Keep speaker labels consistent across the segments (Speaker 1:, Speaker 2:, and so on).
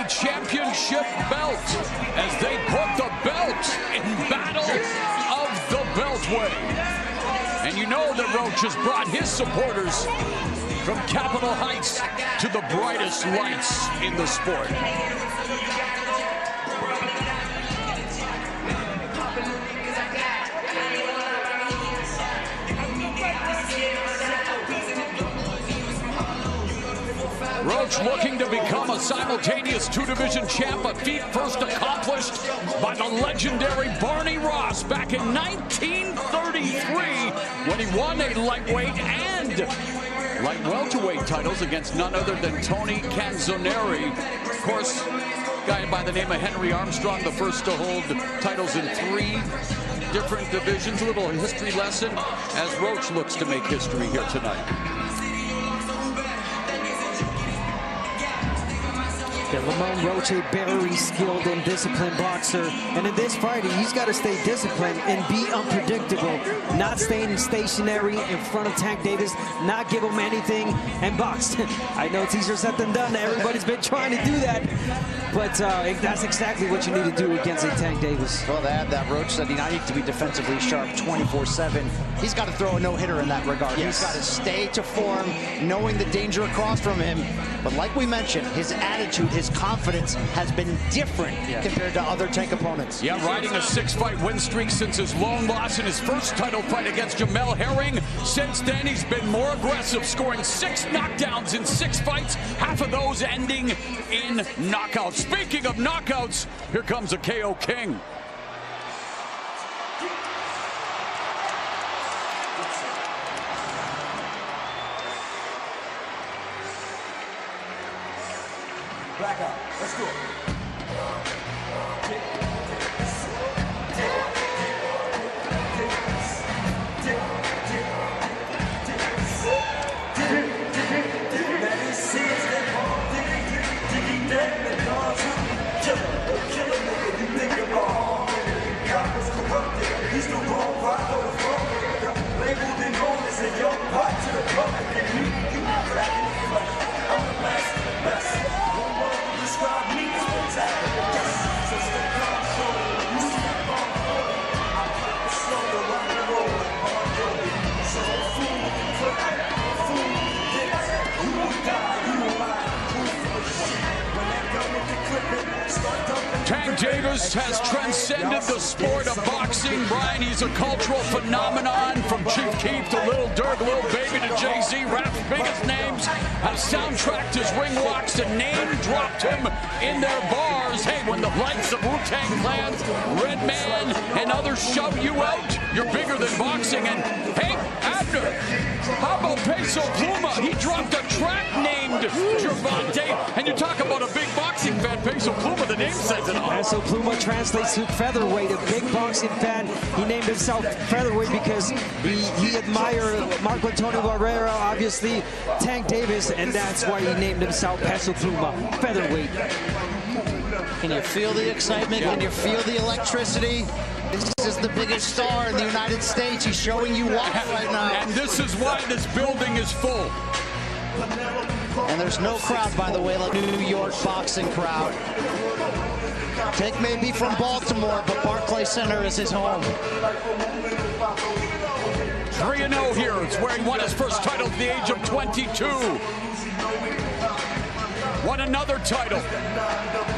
Speaker 1: championship belt as they put the belt in battle of the Beltway. And you know that Roach has brought his supporters from Capitol Heights to the brightest lights in the sport. Roach looking to become a simultaneous two-division champ, a feat first accomplished by the legendary Barney Ross back in 1933 when he won a lightweight and light welterweight titles against none other than Tony Canzoneri. Of course, a guy by the name of Henry Armstrong, the first to hold titles in 3 different divisions. A little history lesson as Roach looks to make history here tonight.
Speaker 2: Lamon Troch, a very skilled and disciplined boxer, and in this fight he's got to stay disciplined and be unpredictable, not staying stationary in front of Tank Davis, not give him anything and box. I know it's easier said than done. Everybody's been trying to do that, but that's exactly what you need to do against a Tank Davis.
Speaker 3: Well, they have that. Roach said he not need to be defensively sharp 24/7. He's got to throw a no-hitter in that regard. Yes. He's got to stay to form, knowing the danger across from him. But like we mentioned, his attitude, his confidence has been different compared to other Tank opponents.
Speaker 1: Yeah, riding a 6-fight win streak since his lone loss in his first title fight against Jamel Herring. Since then, he's been more aggressive, scoring 6 knockdowns in 6 fights, half of those ending in knockouts. Speaking of knockouts, here comes a KO King.
Speaker 4: Back out. Let's go.
Speaker 1: Tank Davis has transcended the sport of boxing. Brian, he's a cultural phenomenon from Chief Keef to Lil Durk, Lil Baby to Jay-Z. Rap's biggest names have soundtracked his ring walks and name-dropped him in their bars. Hey, when the likes of Wu-Tang Clan, Redman, and others shout you out, you're bigger than boxing. And hey, Abner, how about Peso Pluma? He dropped a track named Gervonta, and you talk about a big boxing fan, Peso Pluma, the name says it all.
Speaker 2: Peso Pluma translates to featherweight, a big boxing fan. He named himself featherweight because he admired Marco Antonio Barrera, obviously Tank Davis, and that's why he named himself Peso Pluma, featherweight.
Speaker 3: Can you feel the excitement? Can you feel the electricity? This is the biggest star in the United States. He's showing you off right now.
Speaker 1: And this is why this building is full.
Speaker 3: And there's no crowd, by the way, like New York boxing crowd. Tank may be from Baltimore, but Barclays Center is his home.
Speaker 1: 3-0 here. It's where he won his first title at the age of 22. Won another title.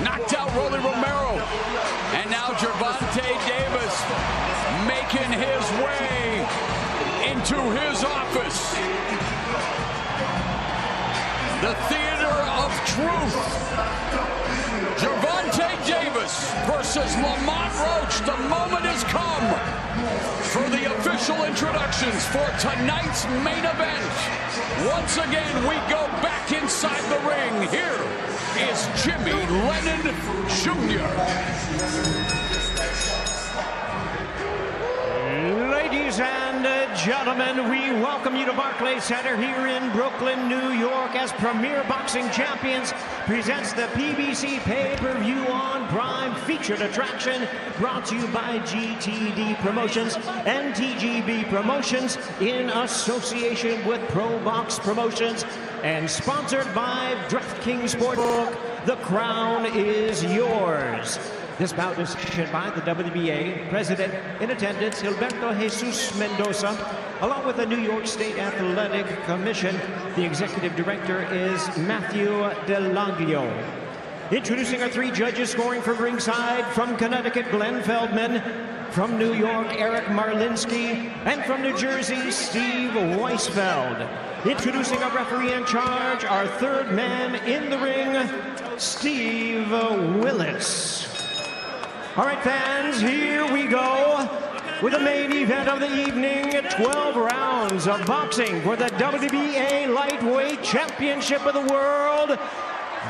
Speaker 1: Knocked out Rolly Romero. And now Gervonta Davis making his way into his office. The theater of truth. Gervonta Davis versus Lamon Troch. The moment has come for the official introductions for tonight's main event. Once again, we go back inside the ring. Here is Jimmy Lennon Jr.
Speaker 5: Ladies and gentlemen, we welcome you to Barclays Center here in Brooklyn, New York, as Premier Boxing Champions presents the PBC pay-per-view on Prime featured attraction, brought to you by GTD Promotions and TGB Promotions in association with Pro Box Promotions and sponsored by DraftKings Sportsbook. the crown is yours. This bout is sanctioned by the WBA. President in attendance, Gilberto Jesus Mendoza, along with the New York State Athletic Commission. The executive director is Matthew Delaglio. Introducing our three judges scoring from ringside, from Connecticut, Glenn Feldman, from New York, Eric Marlinski, and from New Jersey, Steve Weisfeld. Introducing our referee in charge, our third man in the ring, Steve Willis. All right, fans, here we go with the main event of the evening. 12 rounds of boxing for the WBA Lightweight Championship of the World.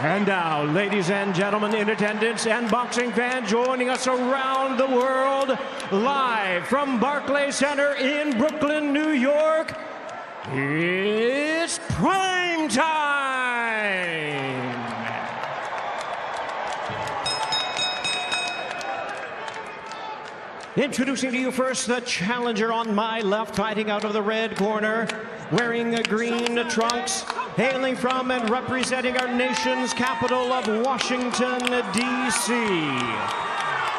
Speaker 5: And now, ladies and gentlemen in attendance and boxing fans joining us around the world, live from Barclays Center in Brooklyn, New York, it's prime time! Introducing to you first the challenger on my left, fighting out of the red corner, wearing green trunks, hailing from and representing our nation's capital of Washington, D.C.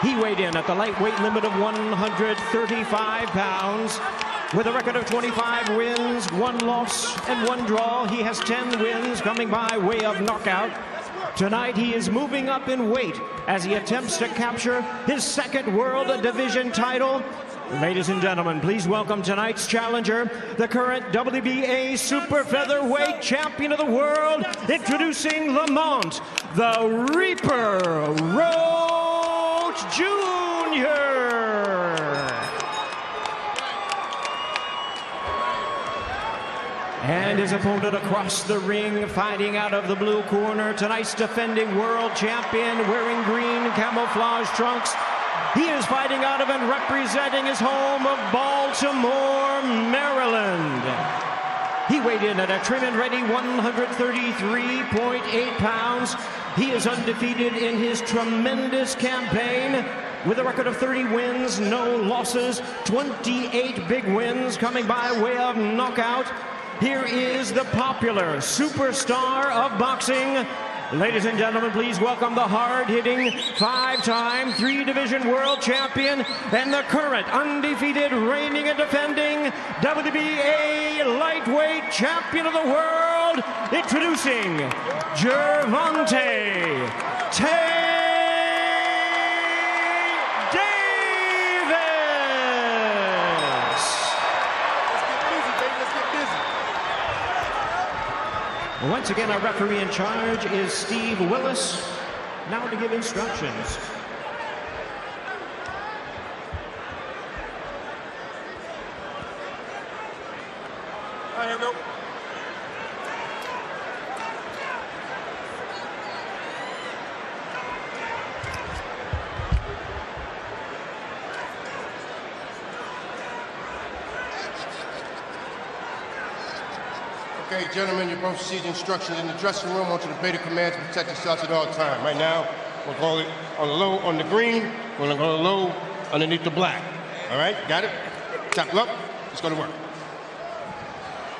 Speaker 5: He weighed in at the lightweight limit of 135 pounds. With a record of 25 wins, 1 loss, and 1 draw, he has 10 wins coming by way of knockout. Tonight, he is moving up in weight as he attempts to capture his second World Division title. Ladies and gentlemen, please welcome tonight's challenger, the current WBA Super Featherweight Champion of the World, introducing Lamont, the Reaper Roach Jr. And his opponent across the ring, fighting out of the blue corner, tonight's defending world champion, wearing green camouflage trunks. He is fighting out of and representing his home of Baltimore, Maryland. He weighed in at a trim and ready 133.8 pounds. He is undefeated in his tremendous campaign with a record of 30 wins, no losses, 28 big wins coming by way of knockout. Here is the popular superstar of boxing. Ladies and gentlemen, please welcome the hard-hitting, 5-time, 3-division world champion and the current undefeated, reigning and defending WBA lightweight champion of the world, introducing Gervonta Once again, our referee in charge is Steve Willis. Now to give instructions.
Speaker 6: All right, here we go. Okay, gentlemen, you're both receiving instructions in the dressing room. I want you to obey the commands and protect yourselves at all times. Right now, we're going on the low on the green. We're going to go low underneath the black. All right, got it? Tap up. It's going to work.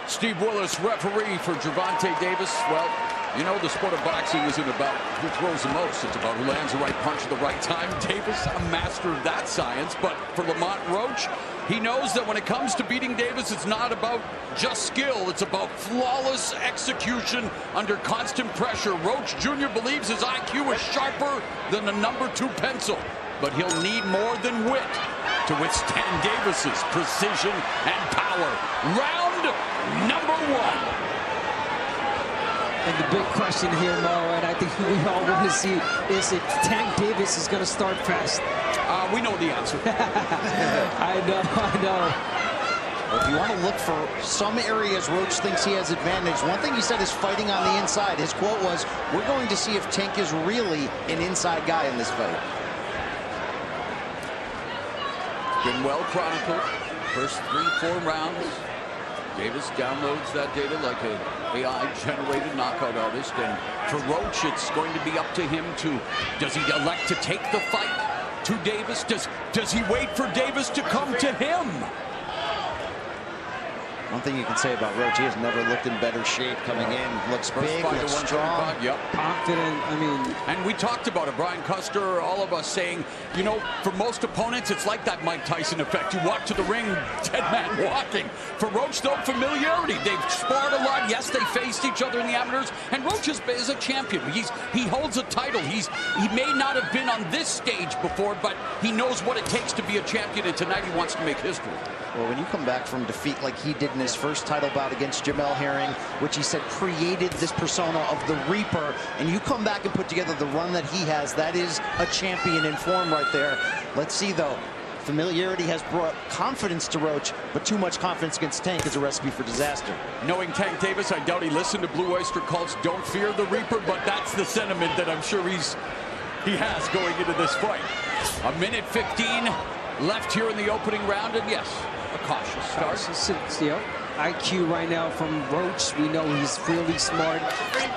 Speaker 1: Steve Willis, referee for Gervonta Davis. Well, you know, the sport of boxing isn't about who throws the most. It's about who lands the right punch at the right time. Davis, a master of that science. But for Lamont Roach, he knows that when it comes to beating Davis, it's not about just skill. It's about flawless execution under constant pressure. Roach Jr. believes his IQ is sharper than the #2 pencil. But he'll need more than wit to withstand Davis's precision and power. Round number 1.
Speaker 2: And the big question here, Mo, and I think we all want to see, is if Tank Davis is going to start fast.
Speaker 1: We know the answer.
Speaker 2: I know.
Speaker 3: Well, if you want to look for some areas Roach thinks he has advantage, one thing he said is fighting on the inside. His quote was, "We're going to see if Tank is really an inside guy in this fight."
Speaker 1: Been well chronicled. First 3-4 rounds. Davis downloads that data like an AI-generated knockout artist. And for Roach, it's going to be up to him to, does he elect to take the fight to Davis? Does he wait for Davis to come to him?
Speaker 3: One thing you can say about Roach, he has never looked in better shape coming in. Looks big, looks strong.
Speaker 1: Yep.
Speaker 2: Confident, I mean.
Speaker 1: And we talked about it, Brian Custer, all of us saying, you know, for most opponents, it's like that Mike Tyson effect. You walk to the ring, dead man walking. For Roach, though, familiarity. They've sparred a lot. Yes, they faced each other in the amateurs. And Roach is a champion. He holds a title. He may not have been on this stage before, but he knows what it takes to be a champion. And tonight he wants to make history.
Speaker 3: Well, when you come back from defeat like he did in his first title bout against Jamel Herring, which he said created this persona of the Reaper, and you come back and put together the run that he has, that is a champion in form right there. Let's see, though. Familiarity has brought confidence to Roach, but too much confidence against Tank is a recipe for disaster.
Speaker 1: Knowing Tank Davis, I doubt he listened to Blue Oyster Cult's "Don't Fear the Reaper," but that's the sentiment that I'm sure he has going into this fight. 1:15 left here in the opening round, and yes, a cautious start.
Speaker 2: Yep. IQ right now from Roach. We know he's really smart,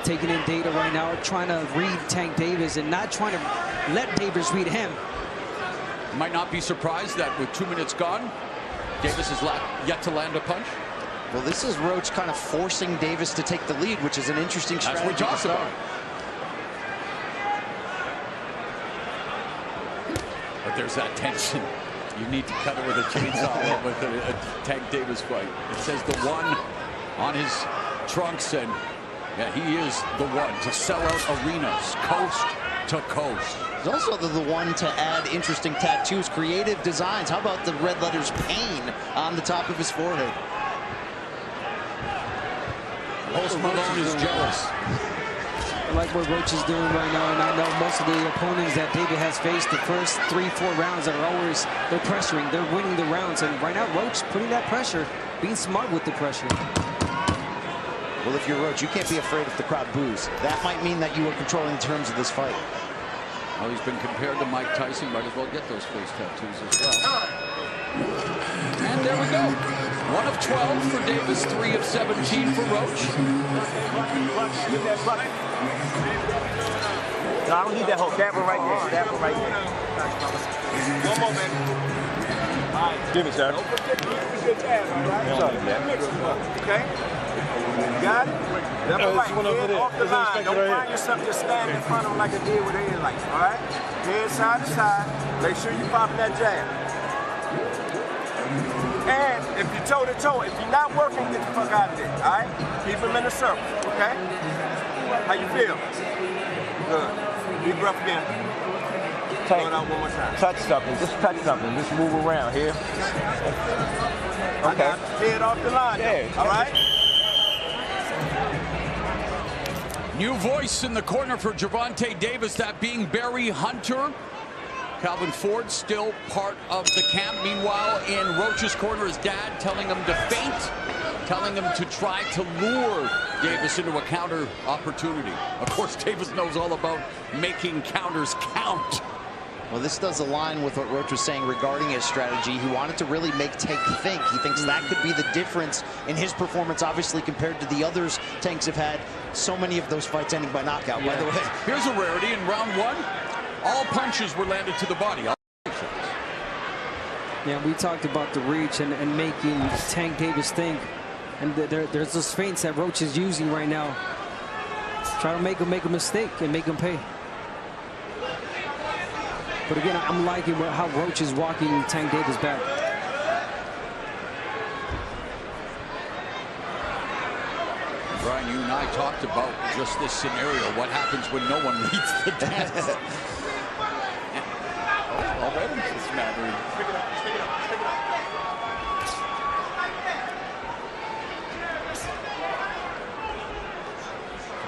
Speaker 2: taking in data right now, trying to read Tank Davis and not trying to let Davis read him.
Speaker 1: Might not be surprised that with 2 minutes gone, Davis has yet to land a punch.
Speaker 3: Well, this is Roach kind of forcing Davis to take the lead, which is an interesting strategy.
Speaker 1: That's what we talked about. But there's that tension. You need to cut it with a chainsaw with a Tank Davis fight. It says the one on his trunks, and yeah, he is the one to sell out arenas, coast to coast.
Speaker 3: He's also the one to add interesting tattoos, creative designs. How about the red letters "Pain" on the top of his forehead?
Speaker 1: Post Malone is jealous.
Speaker 2: I like what Roach is doing right now, and I know most of the opponents that David has faced the first 3-4 rounds are always, they're pressuring, they're winning the rounds, and right now Roach putting that pressure, being smart with the pressure.
Speaker 3: Well, if you're Roach, you can't be afraid if the crowd boos. That might mean that you are controlling the terms of this fight.
Speaker 1: Well, he's been compared to Mike Tyson. Might as well get those face tattoos as well. And there we go. 1 of 12 for Davis, 3 of 17 for Roach.
Speaker 7: No, I don't need that whole dapper right there. Dapper right there. One more, man. All right. Give it, sir. Don't forget to use your jab, all right? Okay? You got it? Left or right, head off the line. Don't find yourself just standing in front of him like I did with the headlights, all right? Head side to side. Make sure you pop that jab. And if you're toe-to-toe, if you're not working, get the fuck out of there, all right? Keep him in the circle, okay? How you feel? Good. Deep breath again. Throw it out one more time.
Speaker 8: Touch something. Just touch something. Just move around here. Okay.
Speaker 7: Head off the line,
Speaker 8: yeah.
Speaker 7: All right?
Speaker 1: New voice in the corner for Gervonta Davis, that being Barry Hunter. Calvin Ford still part of the camp. Meanwhile, in Roach's corner, his dad telling him to feint, telling him to try to lure Davis into a counter opportunity. Of course, Davis knows all about making counters count.
Speaker 3: Well, this does align with what Roach was saying regarding his strategy. He wanted to really make Tank think. He thinks that could be the difference in his performance, obviously, compared to the others Tanks have had. So many of those fights ending by knockout, by the way.
Speaker 1: Here's a rarity in round 1. All punches were landed to the body.
Speaker 2: Yeah, we talked about the reach and making Tank Davis think. And there's those feints that Roach is using right now. Try to make a mistake and make him pay. But again, I'm liking how Roach is walking Tank Davis back.
Speaker 1: Brian, you and I talked about just this scenario. What happens when no one leads the dance? Already it's smattering.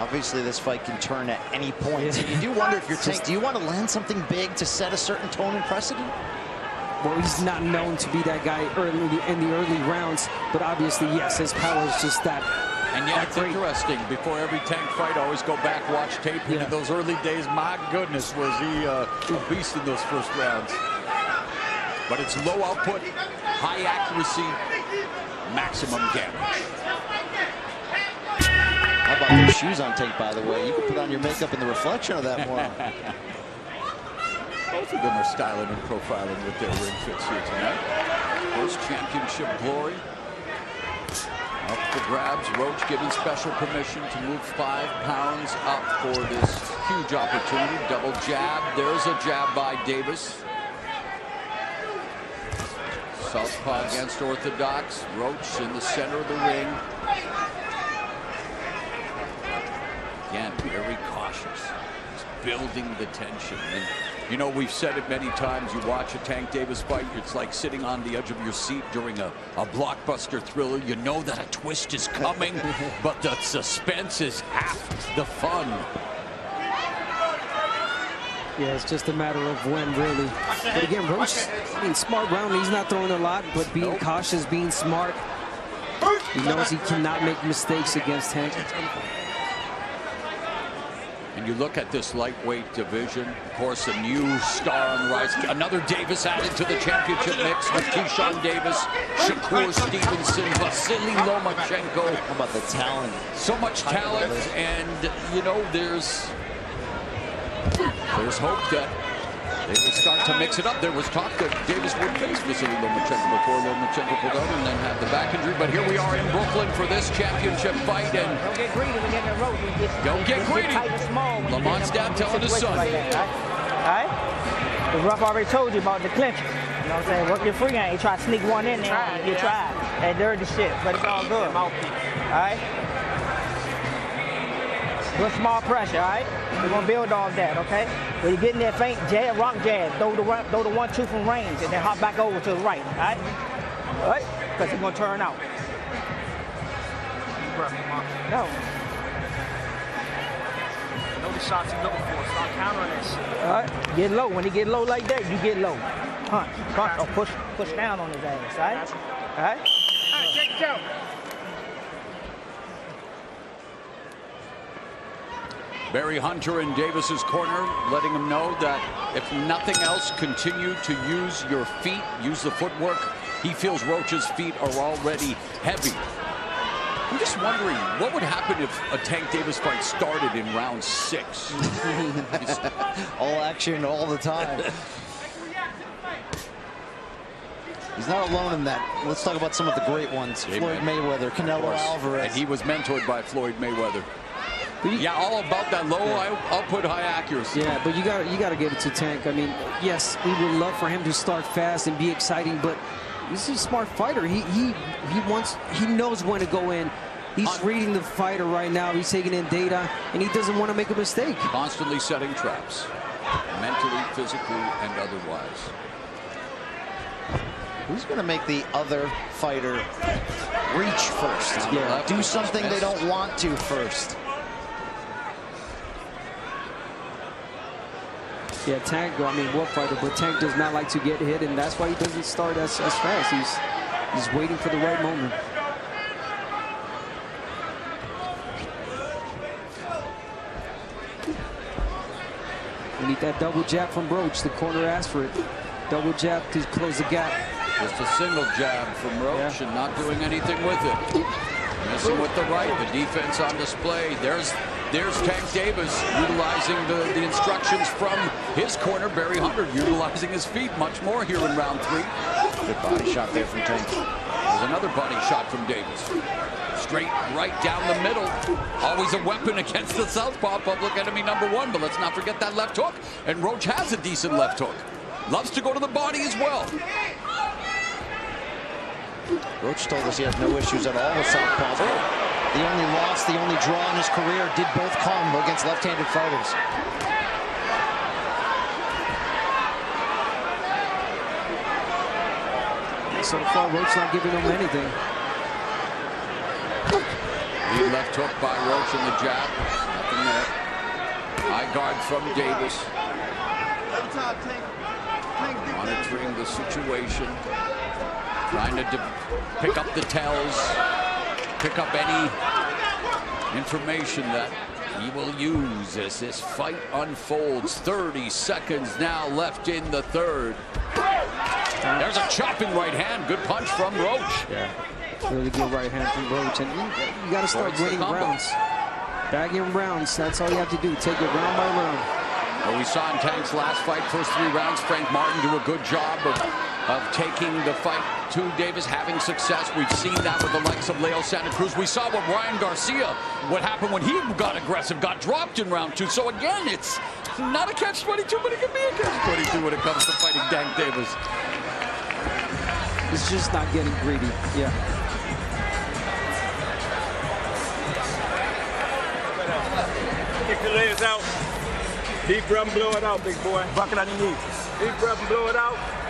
Speaker 3: Obviously, this fight can turn at any point. You do wonder if you're Tank, do you want to land something big to set a certain tone and precedent?
Speaker 2: Well, he's not known to be that guy in the early rounds, but obviously, yes, his power is just that.
Speaker 1: And yet it's interesting. Before every Tank fight, always go back, watch tape. In those early days, my goodness, was he a beast in those first rounds. But it's low output, high accuracy, maximum damage.
Speaker 3: How about those shoes on Tank, by the way? You can put on your makeup in the reflection of that more.
Speaker 1: Both of them are styling and profiling with their ring fits here tonight. First championship glory. Up for grabs. Roach given special permission to move 5 pounds up for this huge opportunity. Double jab. There's a jab by Davis. Southpaw against orthodox. Roach in the center of the ring. Again, very cautious. He's building the tension. And you know, we've said it many times. You watch a Tank Davis fight, it's like sitting on the edge of your seat during a blockbuster thriller. You know that a twist is coming, but the suspense is half the fun.
Speaker 2: Yeah, it's just a matter of when, really. But again, Roach, I mean, smart round. He's not throwing a lot, but being cautious, being smart. He knows he cannot make mistakes against Tank.
Speaker 1: And you look at this lightweight division, of course, a new star on the rise. Another Davis added to the championship mix with Keyshawn Davis, Shakur Stevenson, Vasily Lomachenko.
Speaker 3: How about the talent?
Speaker 1: So much talent, and you know, there's hope that they will start to mix it up. There was talk that Davis would face Vasily Lomachenko before Lomachenko pulled out and then had the back injury. But here we are in Brooklyn for this championship fight. And
Speaker 9: don't get greedy when you're in the road.
Speaker 1: Don't get greedy. Lamont's dad telling his son.
Speaker 9: Like that, all right? The ref already told you about the clincher. You know what I'm saying? Work your free hand. You try to sneak one in there. You tried. That dirty shit. But it's all good. All right? Good small pressure, all right? We're going to build off that, okay? When you get in there faint, jab, rock jab, throw the 1-2 from range, and then hop back over to the right, all right? All right? Because it's going to turn out. No.
Speaker 10: Know the shots you're looking for. Start countering this.
Speaker 9: All right? Get low. When he get low like that, you get low. Punch. Or push down on his ass, all right? All right?
Speaker 10: All right, take it out.
Speaker 1: Barry Hunter in Davis's corner, letting him know that if nothing else, continue to use your feet, use the footwork. He feels Roach's feet are already heavy. I'm just wondering, what would happen if a Tank Davis fight started in round 6?
Speaker 3: All action all the time. He's not alone in that. Let's talk about some of the great ones. Floyd Mayweather, Canelo Alvarez.
Speaker 1: And he was mentored by Floyd Mayweather. Yeah, all about that low output, high accuracy.
Speaker 2: Yeah, but you got to give it to Tank. I mean, yes, we would love for him to start fast and be exciting, but he's a smart fighter. He knows when to go in. He's reading the fighter right now. He's taking in data, and he doesn't want to make a mistake.
Speaker 1: Constantly setting traps, mentally, physically, and otherwise.
Speaker 3: Who's going to make the other fighter reach first?
Speaker 2: Yeah.
Speaker 3: Do something they don't want to first.
Speaker 2: Yeah, Tank, I mean, what fighter, but Tank does not like to get hit, and that's why he doesn't start as fast. He's waiting for the right moment. We need that double jab from Roach. The corner asked for it. Double jab to close the gap.
Speaker 1: Just a single jab from Roach and not doing anything with it. Missing with the right, the defense on display. There's Tank Davis utilizing the instructions from his corner. Barry Hunter utilizing his feet much more here in round 3.
Speaker 3: Good body shot there from Tank.
Speaker 1: There's another body shot from Davis. Straight right down the middle. Always a weapon against the southpaw, public enemy number 1. But let's not forget that left hook. And Roach has a decent left hook. Loves to go to the body as well.
Speaker 3: Roach told us he has no issues at all with southpaws. The only loss, the only draw in his career did both come against left-handed fighters.
Speaker 2: So far, Roach not giving him anything.
Speaker 1: Lead left hook by Roach in the jab. Nothing there. High guard from Davis. Monitoring the situation. Trying to pick up the tells. Pick up any information that he will use as this fight unfolds. 30 seconds now left in the 3rd. There's a chopping right hand. Good punch from Roach.
Speaker 2: Yeah, really good right hand from Roach. And you got to start winning rounds. Bagging rounds. That's all you have to do. Take it round by round.
Speaker 1: Well, we saw in Tank's last fight, first 3 rounds, Frank Martin do a good job of of taking the fight to Davis, having success. We've seen that with the likes of Leo Santa Cruz. We saw with Ryan Garcia, what happened when he got aggressive, got dropped in round 2. So again, it's not a catch-22, but it can be a catch-22 when it comes to fighting Tank Davis.
Speaker 2: It's just not getting greedy. Yeah.
Speaker 7: Kick the legs out. Deep breath and blow it out, big boy. Bucket underneath. Deep breath and blow it out.